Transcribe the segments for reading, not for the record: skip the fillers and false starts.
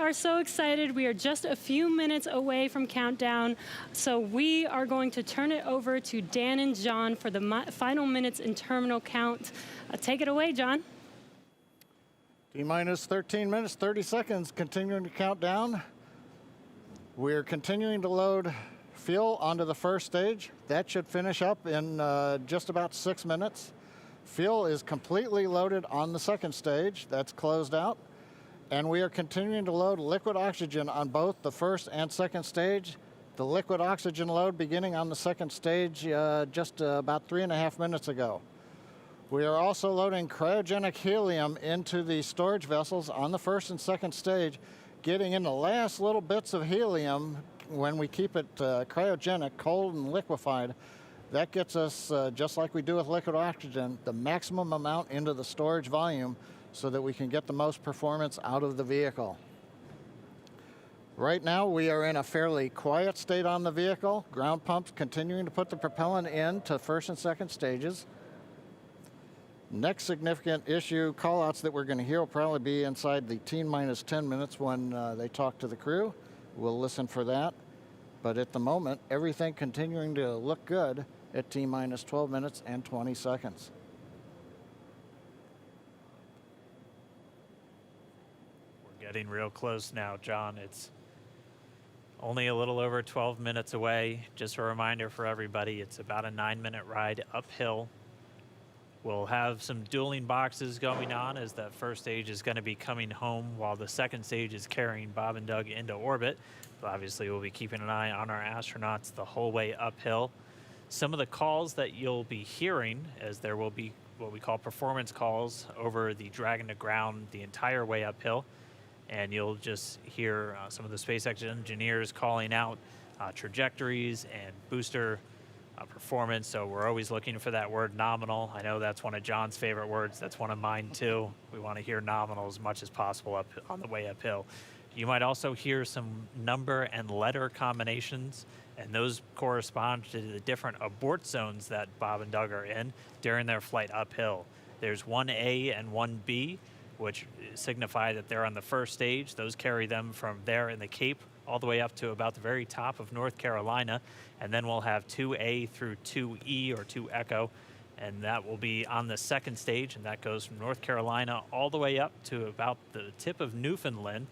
are so excited. We are just a few minutes away from countdown, so we are going to turn it over to Dan and John for the final minutes in terminal count. Take it away, John. T-minus 13 minutes, 30 seconds, continuing to count down. We're continuing to load fuel onto the first stage. That should finish up in just about 6 minutes. Fuel is completely loaded on the second stage. That's closed out. And we are continuing to load liquid oxygen on both the first and second stage. The liquid oxygen load beginning on the second stage just about 3.5 minutes ago. We are also loading cryogenic helium into the storage vessels on the first and second stage, getting in the last little bits of helium when we keep it cryogenic, cold and liquefied. That gets us, just like we do with liquid oxygen, the maximum amount into the storage volume so that we can get the most performance out of the vehicle. Right now, we are in a fairly quiet state on the vehicle. Ground pumps continuing to put the propellant in to first and second stages. Next significant issue, callouts that we're going to hear will probably be inside the T-minus 10 minutes when they talk to the crew. We'll listen for that. But at the moment, everything continuing to look good at T-minus 12 minutes and 20 seconds. We're getting real close now, John. It's only a little over 12 minutes away. Just a reminder for everybody, it's about a 9-minute ride uphill. We'll have some dueling boxes going on as that first stage is going to be coming home while the second stage is carrying Bob and Doug into orbit. But obviously, we'll be keeping an eye on our astronauts the whole way uphill. Some of the calls that you'll be hearing, as there will be what we call performance calls over the Dragon to ground the entire way uphill. And you'll just hear some of the SpaceX engineers calling out trajectories and booster performance. So we're always looking for that word nominal. I know that's one of John's favorite words. That's one of mine too. We want to hear nominal as much as possible up on the way uphill. You might also hear some number and letter combinations, and those correspond to the different abort zones that Bob and Doug are in during their flight uphill. There's 1A and 1B, which signify that they're on the first stage. Those carry them from there in the Cape all the way up to about the very top of North Carolina. And then we'll have 2A through 2E or 2 Echo, and that will be on the second stage, and that goes from North Carolina all the way up to about the tip of Newfoundland,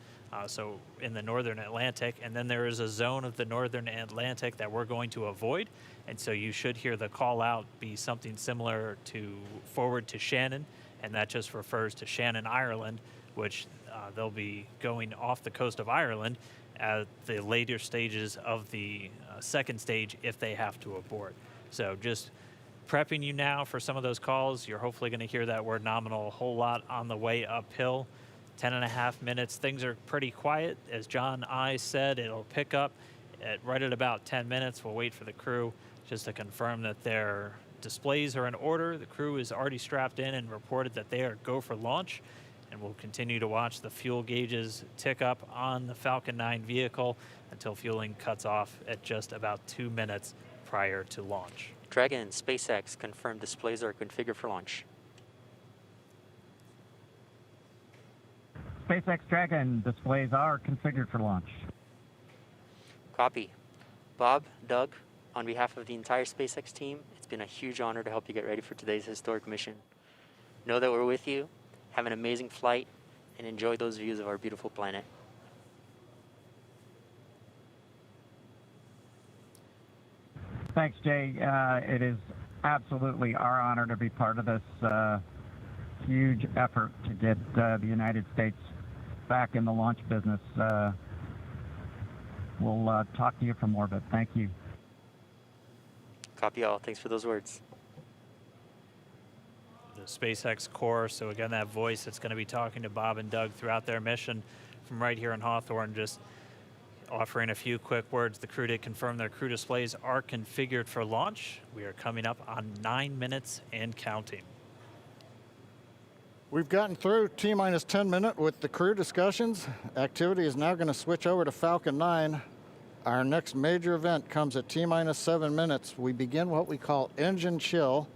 so in the northern Atlantic. And then there is a zone of the northern Atlantic that we're going to avoid, and so you should hear the call out be something similar to forward to Shannon, and that just refers to Shannon, Ireland, which they'll be going off the coast of Ireland at the later stages of the second stage if they have to abort. So just prepping you now for some of those calls. You're hopefully going to hear that word nominal a whole lot on the way uphill. 10.5 minutes. Things are pretty quiet. As John I said, it'll pick up right at about 10 minutes. We'll wait for the crew just to confirm that their displays are in order. The crew is already strapped in and reported that they are go for launch. And we'll continue to watch the fuel gauges tick up on the Falcon 9 vehicle until fueling cuts off at just about 2 minutes prior to launch. Dragon, SpaceX confirmed displays are configured for launch. SpaceX Dragon displays are configured for launch. Copy. Bob, Doug, on behalf of the entire SpaceX team, it's been a huge honor to help you get ready for today's historic mission. Know that we're with you. Have an amazing flight and enjoy those views of our beautiful planet. Thanks, Jay. It is absolutely our honor to be part of this huge effort to get the United States back in the launch business. We'll talk to you from orbit. Thank you. Copy all. Thanks for those words. The SpaceX core, so again, that voice that's going to be talking to Bob and Doug throughout their mission from right here in Hawthorne, just offering a few quick words. The crew did confirm their crew displays are configured for launch. We are coming up on 9 minutes and counting. We've gotten through T-minus 10 minute with the crew discussions. Activity is now going to switch over to Falcon 9. Our next major event comes at T-minus 7 minutes. We begin what we call engine chill.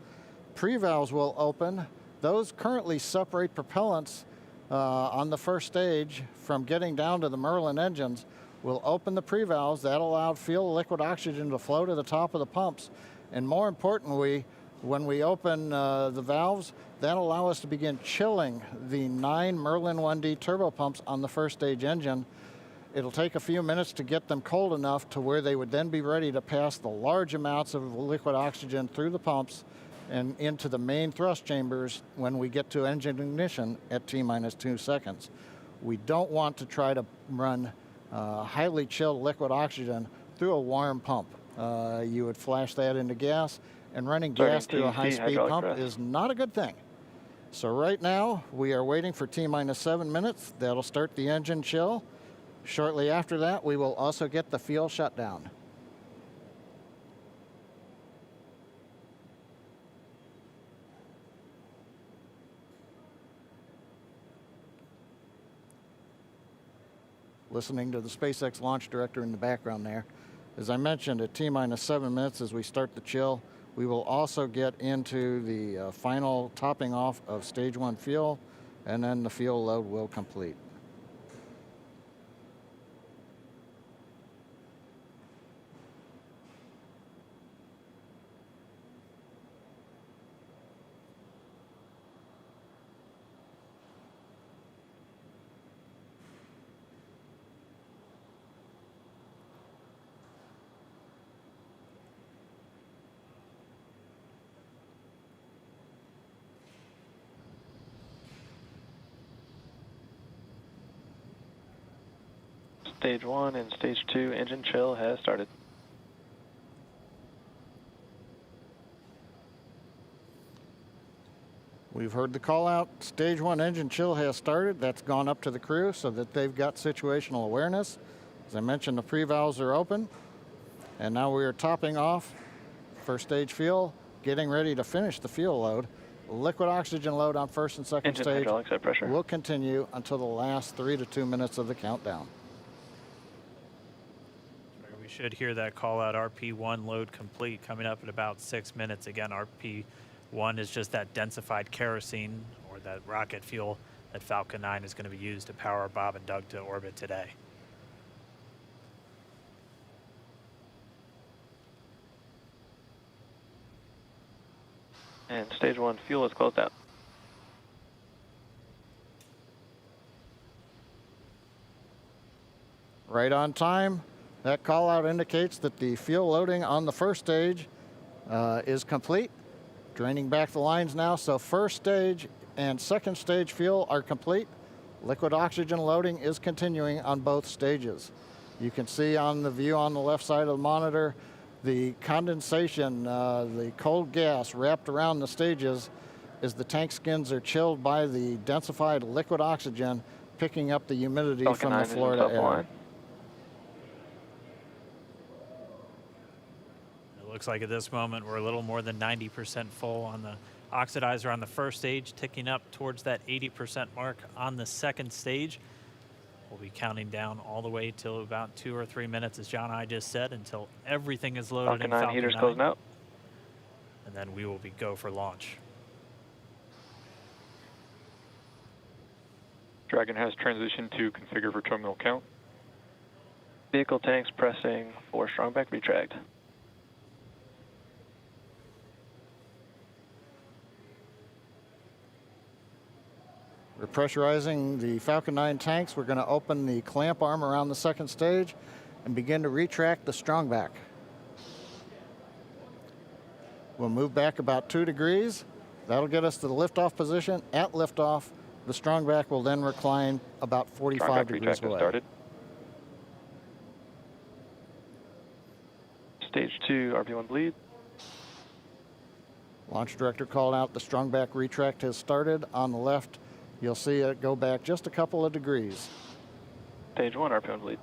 Pre-valves will open. Those currently separate propellants on the first stage from getting down to the Merlin engines. We'll open the pre-valves. That allowed fuel liquid oxygen to flow to the top of the pumps. And more importantly, when we open the valves, that allow us to begin chilling the 9 Merlin 1D turbopumps on the first stage engine. It'll take a few minutes to get them cold enough to where they would then be ready to pass the large amounts of liquid oxygen through the pumps and into the main thrust chambers when we get to engine ignition at T-minus 2 seconds. We don't want to try to run highly chilled liquid oxygen through a warm pump. You would flash that into gas, and running gas through a high-speed pump is not a good thing. So right now, we are waiting for T-minus 7 minutes. That'll start the engine chill. Shortly after that, we will also get the fuel shutdown. Listening to the SpaceX launch director in the background there. As I mentioned, at T-minus 7 minutes as we start the chill, we will also get into the final topping off of stage 1 fuel, and then the fuel load will complete. Stage 1 and Stage 2 engine chill has started. We've heard the call out. Stage 1 engine chill has started. That's gone up to the crew so that they've got situational awareness. As I mentioned, the pre-valves are open. And now we are topping off first stage fuel, getting ready to finish the fuel load. Liquid oxygen load on first and second Engine stage hydraulics at pressure. will continue until the last 3 to 2 minutes of the countdown. We should hear that call out RP1 load complete coming up in about 6 minutes. Again, RP1 is just that densified kerosene or that rocket fuel that Falcon 9 is going to be used to power Bob and Doug to orbit today. And Stage 1 fuel is closed out. Right on time. That call out indicates that the fuel loading on the first stage is complete. Draining back the lines now, so first stage and second stage fuel are complete. Liquid oxygen loading is continuing on both stages. You can see on the view on the left side of the monitor, the condensation, the cold gas wrapped around the stages as the tank skins are chilled by the densified liquid oxygen, picking up the humidity Falcon from 9 the is in Florida top air. line. It looks like at this moment we're a little more than 90% full on the oxidizer on the first stage, ticking up towards that 80% mark on the second stage. We'll be counting down all the way till about 2 or 3 minutes, as John and I just said, until everything is loaded Falcon in 9 Falcon heaters 9. closing out. And then we will be go for launch. Dragon has transitioned to configure for terminal count. Vehicle tanks pressing for strongback retract. We're pressurizing the Falcon 9 tanks. We're going to open the clamp arm around the second stage and begin to retract the strongback. We'll move back about 2 degrees. That'll get us to the liftoff position. At liftoff, the strongback will then recline about 45 Strongback degrees retract has away. started. Stage 2 RP1 bleed. Launch director called out the strongback retract has started. On the left, you'll see it go back just a couple of degrees. Stage 1 RP1 bleed.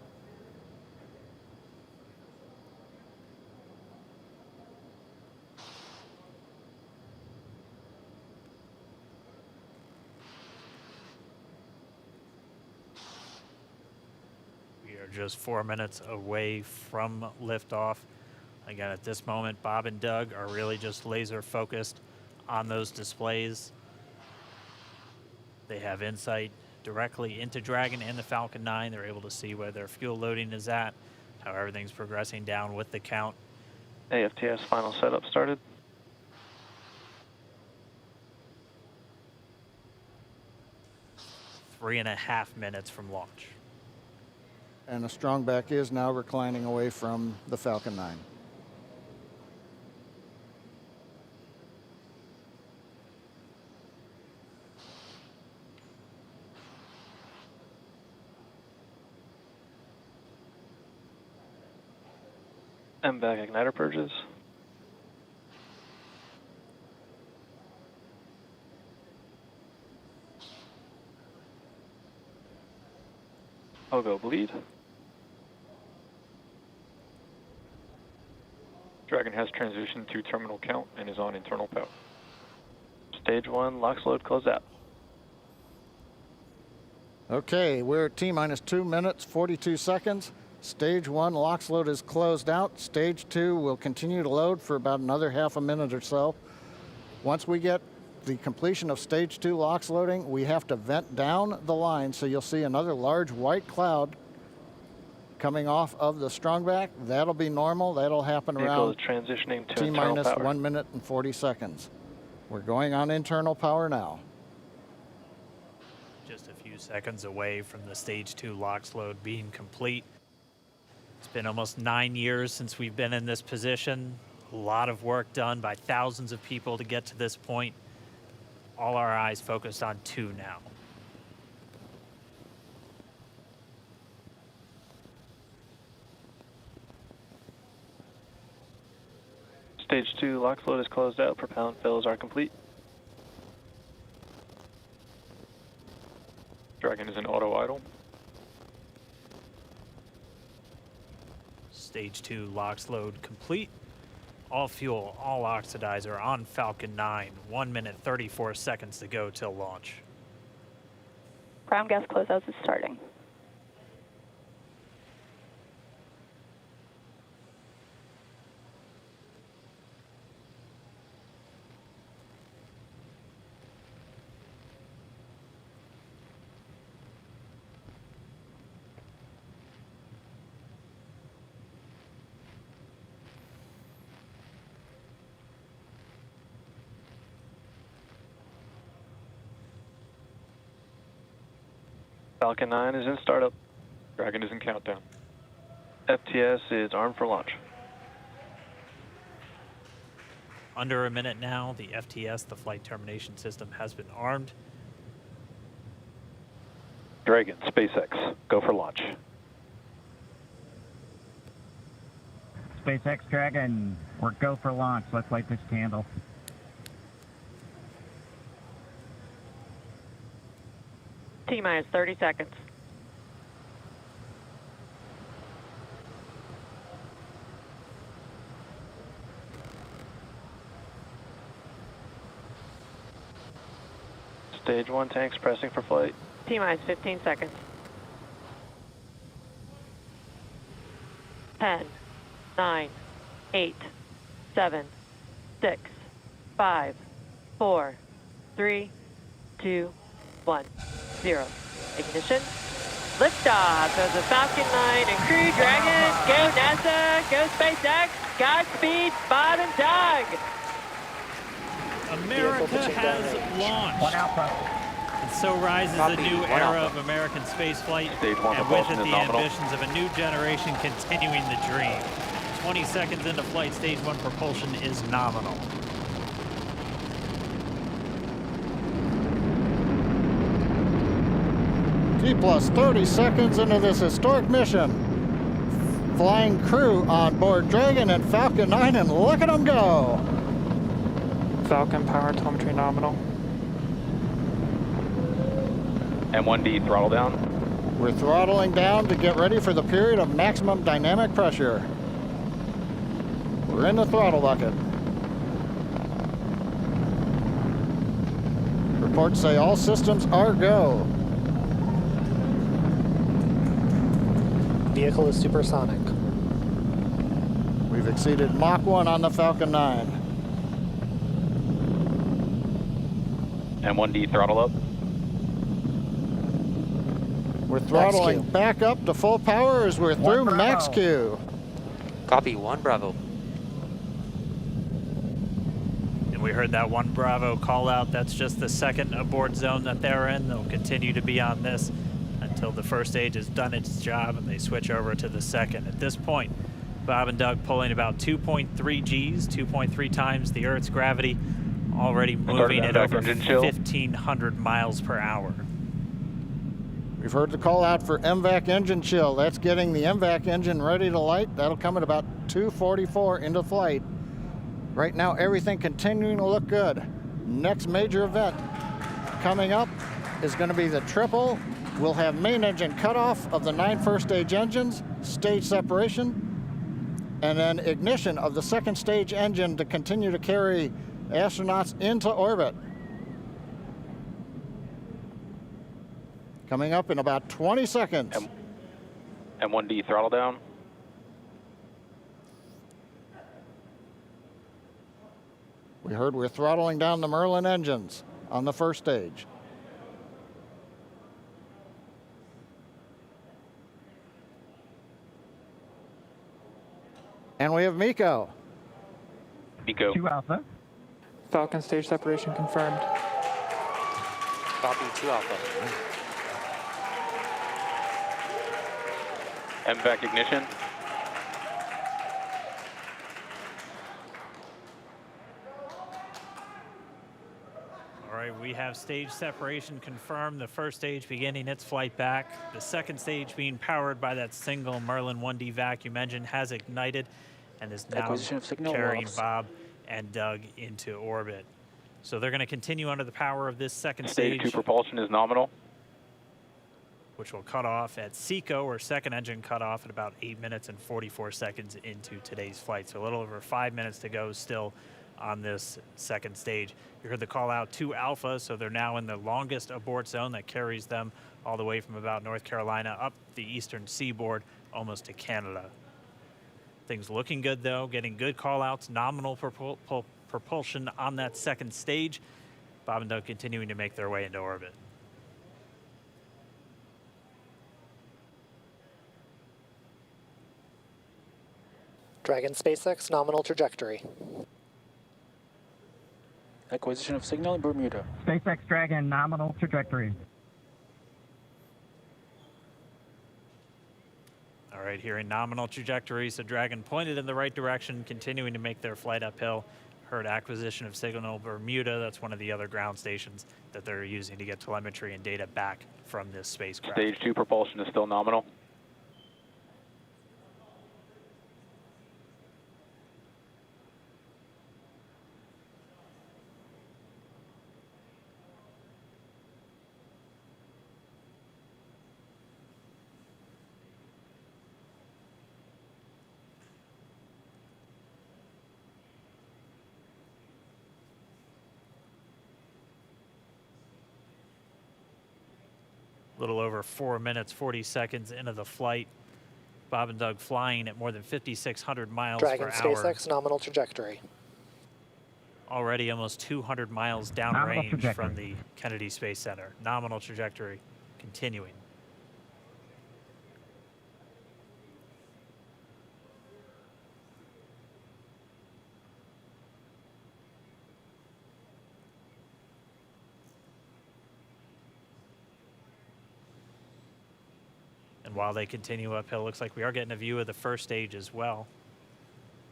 We are just 4 minutes away from liftoff. Again, at this moment, Bob and Doug are really just laser focused on those displays. They have insight directly into Dragon and the Falcon 9. They're able to see where their fuel loading is at, how everything's progressing down with the count. AFTS final setup started. Three and a half minutes from launch. And the Strongback is now reclining away from the Falcon 9. MVAC igniter purges. Pogo bleed. Dragon has transitioned to terminal count and is on internal power. Stage 1 LOX load closed out. Okay, we're at T-minus 2 minutes, 42 seconds. Stage 1 LOX load is closed out. Stage 2 will continue to load for about another half a minute or so. Once we get the completion of Stage 2 LOX loading, we have to vent down the line, so you'll see another large white cloud coming off of the Strongback. That'll be normal. That'll happen Vehicle around is transitioning to internal T-minus power. 1 minute and 40 seconds. We're going on internal power now. Just a few seconds away from the Stage 2 LOX load being complete. It's been almost 9 years since we've been in this position. A lot of work done by thousands of people to get to this point. All our eyes focused on 2 now. Stage 2 LOX load is closed out. Propellant fills are complete. Dragon is in auto idle. Stage 2 LOX load complete. All fuel, all oxidizer on Falcon 9. 1 minute, 34 seconds to go till launch. Ground gas closeouts is starting. Falcon 9 is in startup. Dragon is in countdown. FTS is armed for launch. Under a minute now, the FTS, the flight termination system, has been armed. Dragon, SpaceX, go for launch. SpaceX Dragon, we're go for launch. Let's light this candle. T-minus 30 seconds. Stage 1 tanks pressing for flight. T-minus 15 seconds. 10, 9, 8, 7, 6, 5, 4, 3, 2, 1, 0. Ignition. Liftoff of the Falcon 9 and Crew Dragon. Go NASA, go SpaceX, Godspeed, Bob and Doug. America has launched. One Alpha. And so rises a new era of American spaceflight, Stage 1 and with it propulsion the is nominal. ambitions of a new generation continuing the dream. 20 seconds into flight, Stage 1 propulsion is nominal. T plus 30 seconds into this historic mission. Flying crew on board Dragon and Falcon 9, and look at them go. Falcon power telemetry nominal. M1D throttle down. We're throttling down to get ready for the period of maximum dynamic pressure. We're in the throttle bucket. Reports say all systems are go. Vehicle is supersonic. We've exceeded Mach 1 on the Falcon 9. M1D throttle up. We're throttling back up to full power as we're through max Q. Copy, 1 Bravo. And we heard that 1 Bravo call out. That's just the second abort zone that they're in. They'll continue to be on this until the first stage has done its job and they switch over to the second. At this point, Bob and Doug pulling about 2.3 Gs, 2.3 times the Earth's gravity, already moving at over 1,500 miles per hour. We've heard the call out for MVAC engine chill. That's getting the MVAC engine ready to light. That'll come at about 2:44 into flight. Right now, everything continuing to look good. Next major event coming up is going to be the triple. We'll have main engine cutoff of the 9 first stage engines, stage separation, and then ignition of the second stage engine to continue to carry astronauts into orbit. Coming up in about 20 seconds. M1D throttle down. We heard we're throttling down the Merlin engines on the first stage. And we have Miko. Miko. 2 Alpha. Falcon stage separation confirmed. Copy, 2 Alpha. MVAC ignition. All right, we have stage separation confirmed. The first stage beginning its flight back. The second stage being powered by that single Merlin 1D vacuum engine has ignited and is now carrying Bob and Doug into orbit. So they're going to continue under the power of this second stage. Stage 2 propulsion is nominal. Which will cut off at SECO, or second engine cut off at about 8 minutes and 44 seconds into today's flight. So a little over 5 minutes to go still on this second stage. You heard the call out to Alpha, so they're now in the longest abort zone that carries them all the way from about North Carolina up the eastern seaboard, almost to Canada. Things looking good though, getting good call outs, nominal propulsion on that second stage. Bob and Doug continuing to make their way into orbit. Dragon SpaceX, nominal trajectory. Acquisition of signal in Bermuda. SpaceX Dragon, nominal trajectory. All right, hearing nominal trajectory, so Dragon pointed in the right direction, continuing to make their flight uphill. Heard acquisition of signal Bermuda. That's one of the other ground stations that they're using to get telemetry and data back from this spacecraft. Stage 2 propulsion is still nominal. Little over 4 minutes, 40 seconds into the flight. Bob and Doug flying at more than 5,600 miles Dragon per hour. SpaceX, nominal trajectory. Already almost 200 miles downrange from the Kennedy Space Center. Nominal trajectory continuing. And while they continue uphill, looks like we are getting a view of the first stage as well.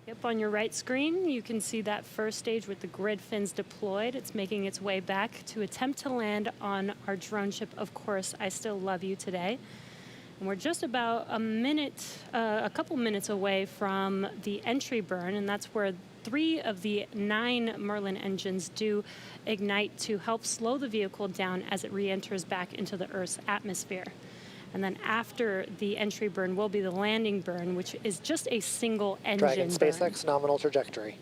Yep, on your right screen, you can see that first stage with the grid fins deployed. It's making its way back to attempt to land on our drone ship, Of Course, I Still Love You Today. And we're just about a couple minutes away from the entry burn, and that's where 3 of the 9 Merlin engines do ignite to help slow the vehicle down as it re-enters back into the Earth's atmosphere. And then after the entry burn will be the landing burn, which is just a single engine Dragon SpaceX, nominal trajectory.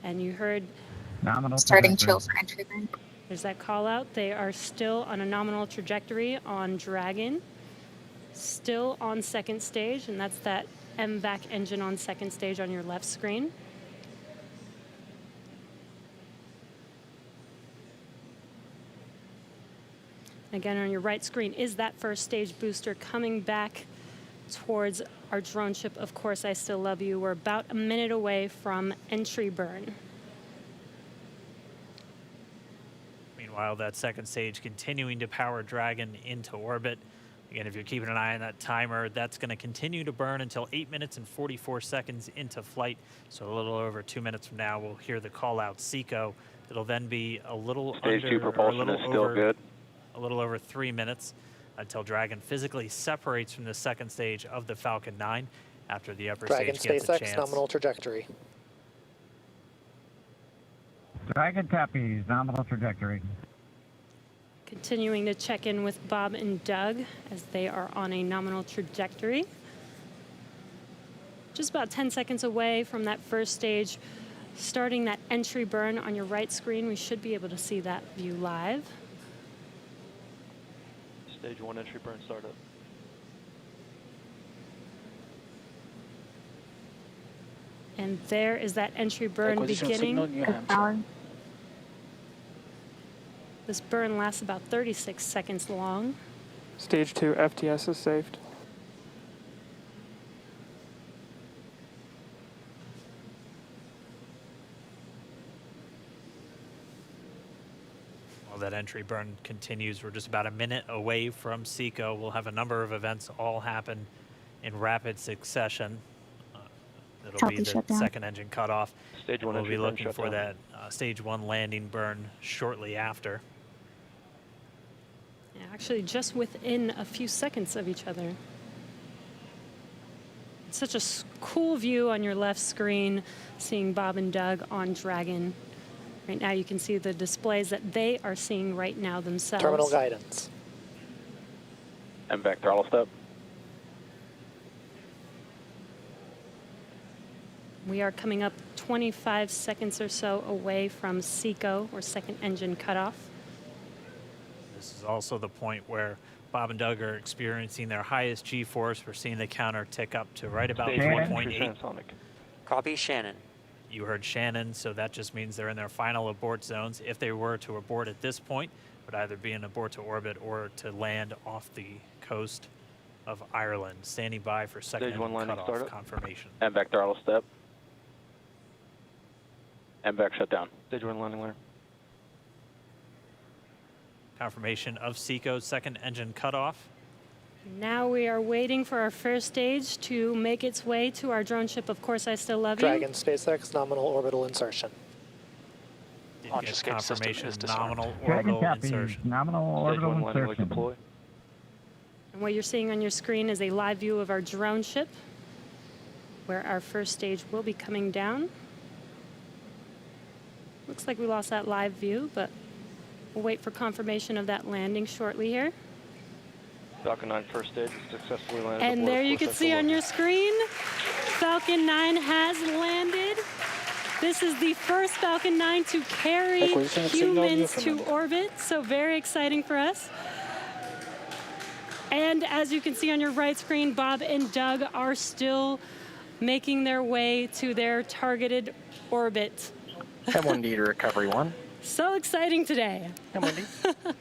And you heard nominal starting chill for entry burn. There's that call out. They are still on a nominal trajectory on Dragon, still on second stage, and that's that MVAC engine on second stage on your left screen. Again, on your right screen is that first stage booster coming back towards our drone ship. Of course, I still love you. We're about a minute away from entry burn. Meanwhile, that second stage continuing to power Dragon into orbit. Again, if you're keeping an eye on that timer, that's going to continue to burn until 8 minutes and 44 seconds into flight. So a little over 2 minutes from now, we'll hear the call out SECO. It'll then be a little Stage under, 2 propulsion is still good. A little over 3 minutes until Dragon physically separates from the second stage of the Falcon 9 after the upper Dragon stage gets a SpaceX chance. nominal trajectory. Dragon copies, nominal trajectory. Continuing to check in with Bob and Doug as they are on a nominal trajectory. Just about 10 seconds away from that first stage, starting that entry burn on your right screen. We should be able to see that view live. Stage 1 entry burn startup. And there is that entry burn beginning. This burn lasts about 36 seconds long. Stage 2 FTS is saved. While that entry burn continues, we're just about a minute away from SECO. We'll have a number of events all happen in rapid succession. It'll be the second engine cutoff. Stage 1 we'll entry be burn looking shut for down. that stage 1 landing burn shortly after. Yeah, actually, just within a few seconds of each other. It's such a cool view on your left screen, seeing Bob and Doug on Dragon. Right now, you can see the displays that they are seeing right now themselves. Terminal guidance. MVAC throttle step. We are coming up 25 seconds or so away from SECO, or second engine cutoff. This is also the point where Bob and Doug are experiencing their highest G-force. We're seeing the counter tick up to right about Stage 1 3.8. transonic. Copy, Shannon. You heard Shannon, so that just means they're in their final abort zones. If they were to abort at this point, it would either be an abort to orbit or to land off the coast of Ireland. Standing by for second Stage 1 engine landing cutoff startup. confirmation. MVAC throttle step. MVAC shut down. Stage 1 landing ladder. Confirmation of SECO's second engine cutoff. Now we are waiting for our first stage to make its way to our drone ship. Of course, I still love you. Dragon SpaceX nominal orbital insertion. Didn't Launch get escape system confirmation, is disarmed. nominal Dragon orbital copies, insertion. nominal Stage orbital 1 landing leg insertion. deploy. And what you're seeing on your screen is a live view of our drone ship, where our first stage will be coming down. Looks like we lost that live view, but we'll wait for confirmation of that landing shortly here. Falcon 9 first stage is successfully landed. And aboard there you course can see on your screen, Falcon 9 has landed. This is the first Falcon 9 to carry humans to orbit, so very exciting for us. And as you can see on your right screen, Bob and Doug are still making their way to their targeted orbit. M1D to recovery 1. So exciting today. M1D.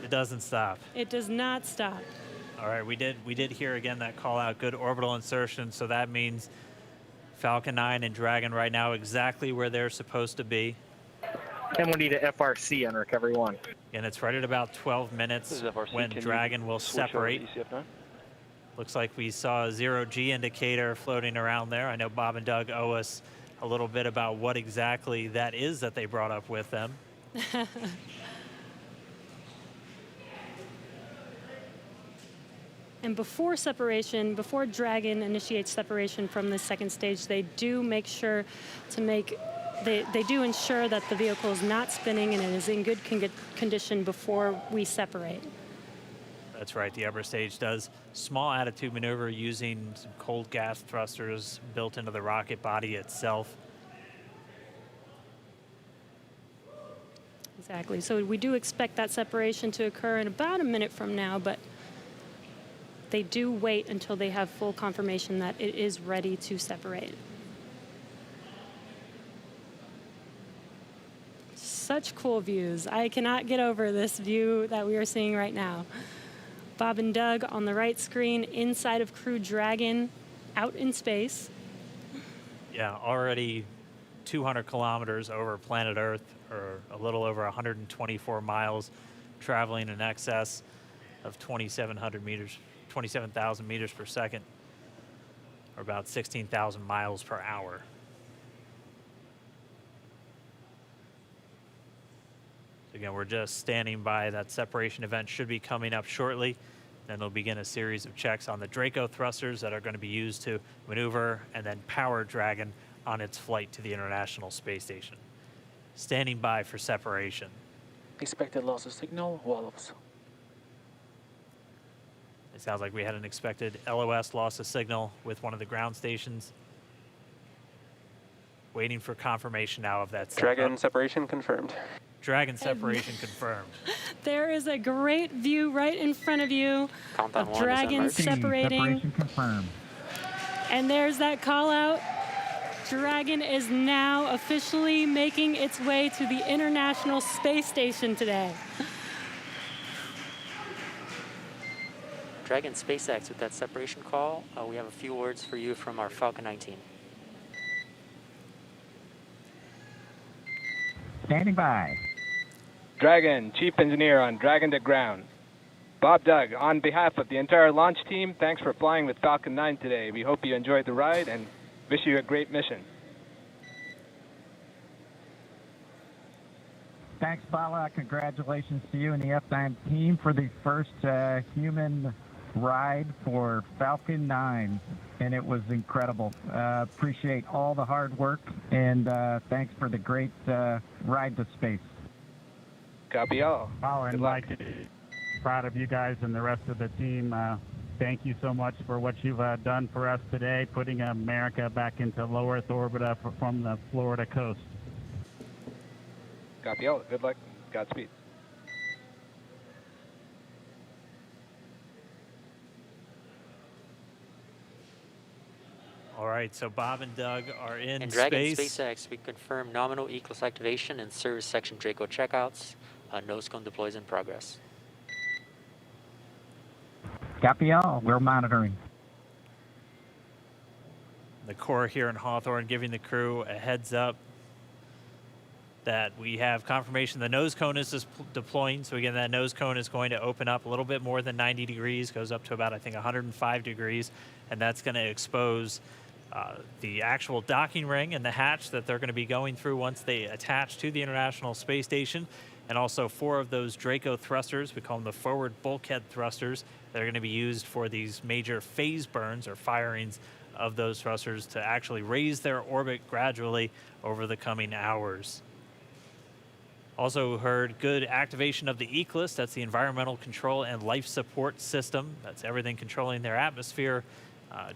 It doesn't stop. It does not stop. All right, we did hear again that call out, good orbital insertion, so that means Falcon 9 and Dragon right now exactly where they're supposed to be. M1D to FRC on recovery 1. And it's right at about 12 This minutes is FRC. when Can you Dragon will switch over to separate. ECF9? Looks like we saw a 0G indicator floating around there. I know Bob and Doug owe us a little bit about what exactly that is that they brought up with them. And before separation, before Dragon initiates separation from the second stage, they do make sure to they do ensure that the vehicle is not spinning and it is in good condition before we separate. That's right, the upper stage does small attitude maneuver using some cold gas thrusters built into the rocket body itself. Exactly, so we do expect that separation to occur in about a minute from now, but they do wait until they have full confirmation that it is ready to separate. Such cool views. I cannot get over this view that we are seeing right now. Bob and Doug on the right screen, inside of Crew Dragon, out in space. Yeah, already 200 kilometers over planet Earth, or a little over 124 miles, traveling in excess of 2,700 meters, 27,000 meters per second, or about 16,000 miles per hour. Again, we're just standing by. That separation event should be coming up shortly. Then they'll begin a series of checks on the Draco thrusters that are going to be used to maneuver and then power Dragon on its flight to the International Space Station. Standing by for separation. Expected loss of signal, wallops. It sounds like we had an expected LOS loss of signal with one of the ground stations. Waiting for confirmation now of that setup. Dragon separation confirmed. Dragon separation confirmed. There is a great view right in front of you Countdown of one is Dragon emerged. separating. Separation confirmed. And there's that call out. Dragon is now officially making its way to the International Space Station today. Dragon SpaceX with that separation call. We have a few words for you from our Falcon 9 team. Standing by. Dragon, Chief Engineer on Dragon to Ground. Bob Doug, on behalf of the entire launch team, thanks for flying with Falcon 9 today. We hope you enjoyed the ride and wish you a great mission. Thanks, Bala. Congratulations to you and the F9 team for the first human ride for Falcon 9. And it was incredible. Appreciate all the hard work, and thanks for the great ride to space. Copy all. Oh, and Mike, proud of you guys and the rest of the team. Thank you so much for what you've done for us today, putting America back into low Earth orbit from the Florida coast. Copy all. Good luck. Godspeed. All right, so Bob and Doug are in And Dragon space. SpaceX, we confirm nominal ECLS activation and service section Draco checkouts. Nose cone deploys in progress. Copy all. We're monitoring. The Corps here in Hawthorne giving the crew a heads up that we have confirmation the nose cone is deploying. So again, that nose cone is going to open up a little bit more than 90 degrees, goes up to about, I think, 105 degrees, and that's going to expose the actual docking ring and the hatch that they're going to be going through once they attach to the International Space Station, and also 4 of those Draco thrusters, we call them the forward bulkhead thrusters, that are going to be used for these major phase burns or firings of those thrusters to actually raise their orbit gradually over the coming hours. Also heard good activation of the ECLS, that's the Environmental Control and Life Support System. That's everything controlling their atmosphere,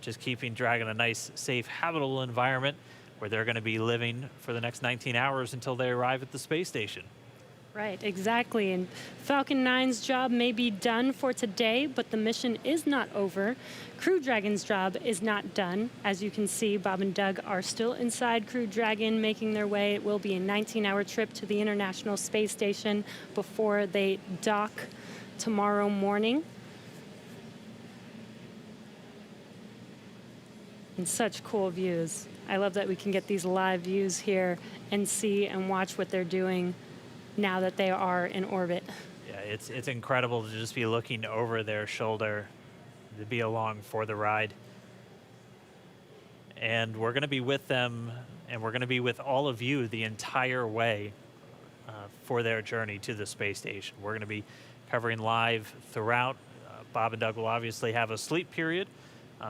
just keeping Dragon a nice, safe, habitable environment where they're going to be living for the next 19 hours until they arrive at the space station. Right, exactly. And Falcon 9's job may be done for today, but the mission is not over. Crew Dragon's job is not done. As you can see, Bob and Doug are still inside Crew Dragon, making their way. It will be a 19-hour trip to the International Space Station before they dock tomorrow morning. And such cool views. I love that we can get these live views here and see and watch what they're doing now that they are in orbit. Yeah, it's incredible to just be looking over their shoulder, to be along for the ride. And we're going to be with them, and we're going to be with all of you the entire way for their journey to the space station. We're going to be covering live throughout. Bob and Doug will obviously have a sleep period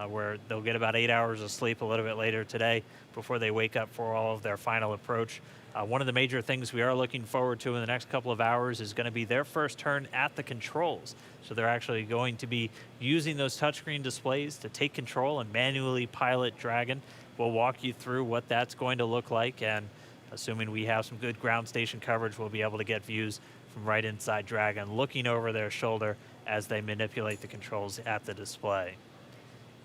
where they'll get about 8 hours of sleep a little bit later today before they wake up for all of their final approach. One of the major things we are looking forward to in the next couple of hours is going to be their first turn at the controls. So they're actually going to be using those touchscreen displays to take control and manually pilot Dragon. We'll walk you through what that's going to look like, and assuming we have some good ground station coverage, we'll be able to get views from right inside Dragon, looking over their shoulder as they manipulate the controls at the display.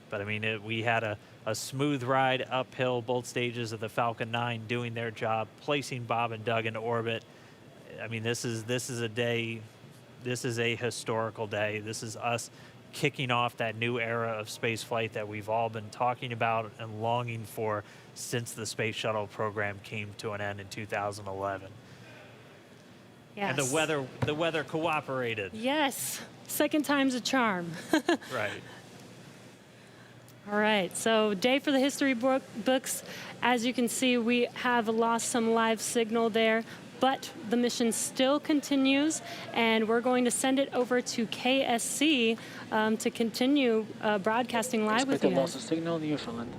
But I mean, we had a smooth ride uphill, both stages of the Falcon 9 doing their job, placing Bob and Doug in orbit. I mean, this is a day, this is a historical day. This is us kicking off that new era of space flight that we've all been talking about and longing for since the space shuttle program came to an end in 2011. Yes. And the weather cooperated. Yes. Second time's a charm. Right. All right, so day for the history books. As you can see, we have lost some live signal there, but the mission still continues, and we're going to send it over to KSC to continue broadcasting live with you guys. Signal Newfoundland.